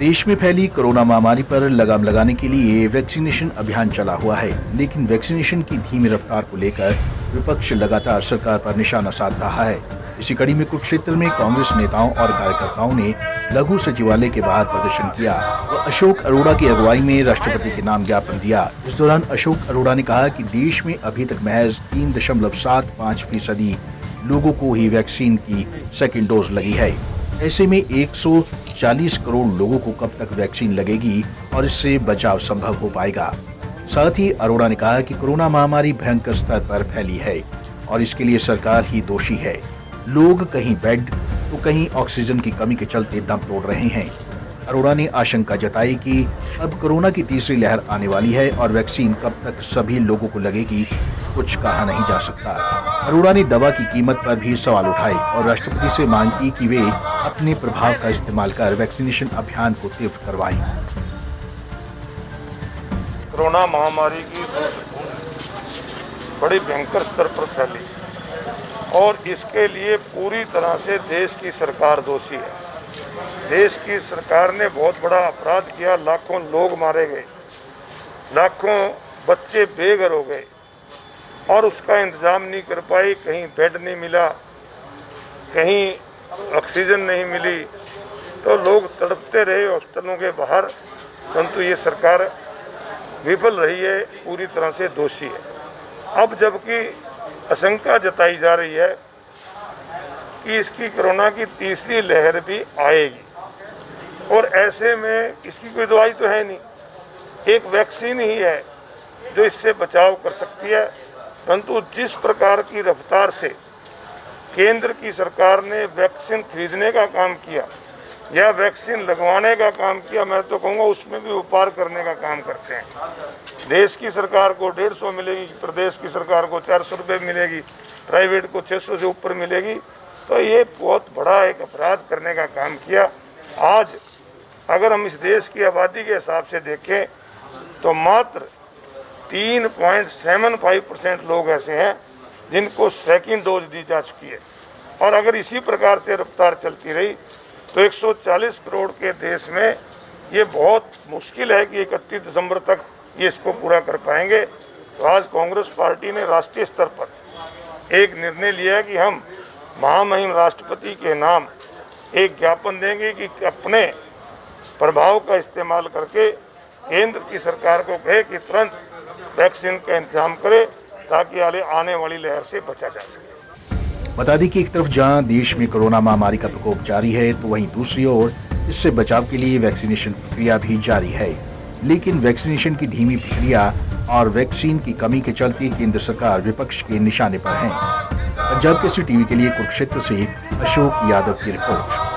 देश में फैली कोरोना महामारी पर लगाम लगाने के लिए वैक्सीनेशन अभियान चला हुआ है, लेकिन वैक्सीनेशन की धीमी रफ्तार को लेकर विपक्ष लगातार सरकार पर निशाना साध रहा है। इसी कड़ी में कुरुक्षेत्र में कांग्रेस नेताओं और कार्यकर्ताओं ने लघु सचिवालय के बाहर प्रदर्शन किया व अशोक अरोड़ा की अगुवाई में राष्ट्रपति के नाम ज्ञापन दिया। इस दौरान अशोक अरोड़ा ने कहा कि देश में अभी तक महज 3.75% लोगों को ही वैक्सीन की सेकेंड डोज लगी है। ऐसे में 140 करोड़ लोगों को कब तक वैक्सीन लगेगी और इससे बचाव संभव हो पाएगा। साथ ही अरोड़ा ने कहा कि कोरोना महामारी भयंकर स्तर पर फैली है और इसके लिए सरकार ही दोषी है। लोग कहीं बेड तो कहीं ऑक्सीजन की कमी के चलते दम तोड़ रहे हैं। अरोड़ा ने आशंका जताई कि अब कोरोना की तीसरी लहर आने वाली है और वैक्सीन कब तक सभी लोगों को लगेगी कुछ कहा नहीं जा सकता। अरोड़ा ने दवा की कीमत पर भी सवाल उठाए और राष्ट्रपति से मांग की कि वे अपने प्रभाव का इस्तेमाल कर वैक्सीनेशन अभियान को तीव्र करवाएं। कोरोना महामारी की बड़ी भयंकर स्तर पर फैली और इसके लिए पूरी तरह से देश की सरकार दोषी है। देश की सरकार ने बहुत बड़ा अपराध किया, लाखों लोग मारे गए, लाखों बच्चे बेघर हो गए और उसका इंतजाम नहीं कर पाई। कहीं बेड नहीं मिला, कहीं ऑक्सीजन नहीं मिली, तो लोग तड़पते रहे हॉस्पिटलों के बाहर, परंतु ये सरकार विफल रही है, पूरी तरह से दोषी है। अब जबकि आशंका जताई जा रही है कि इसकी कोरोना की तीसरी लहर भी आएगी और ऐसे में इसकी कोई दवाई तो है नहीं, एक वैक्सीन ही है जो इससे बचाव कर सकती है। परंतु जिस प्रकार की रफ्तार से केंद्र की सरकार ने वैक्सीन खरीदने का काम किया या वैक्सीन लगवाने का काम किया, मैं तो कहूँगा उसमें भी व्यापार करने का काम करते हैं। देश की सरकार को 150 मिलेगी, प्रदेश की सरकार को 400 रुपये मिलेगी, प्राइवेट को 600 से ऊपर मिलेगी, तो ये बहुत बड़ा एक अपराध करने का काम किया। आज अगर हम इस देश की आबादी के हिसाब से देखें तो मात्र 3.75% लोग ऐसे हैं जिनको सेकेंड डोज दी जा चुकी है और अगर इसी प्रकार से रफ्तार चलती रही तो 140 करोड़ के देश में ये बहुत मुश्किल है कि 31 दिसंबर तक ये इसको पूरा कर पाएंगे। तो आज कांग्रेस पार्टी ने राष्ट्रीय स्तर पर एक निर्णय लिया है कि हम महामहिम राष्ट्रपति के नाम एक ज्ञापन देंगे कि अपने प्रभाव का इस्तेमाल करके केंद्र की सरकार को कहे कि तुरंत वैक्सीन का इंतजाम करे ताकि आने वाली लहर से बचा जा सके। बता दें कि एक तरफ जहां देश में कोरोना महामारी का प्रकोप जारी है तो वहीं दूसरी ओर इससे बचाव के लिए वैक्सीनेशन प्रक्रिया भी जारी है, लेकिन वैक्सीनेशन की धीमी प्रक्रिया और वैक्सीन की कमी के चलते केंद्र सरकार विपक्ष के निशाने पर है। पंजाब केसरी टीवी के लिए कुरुक्षेत्र से अशोक यादव की रिपोर्ट।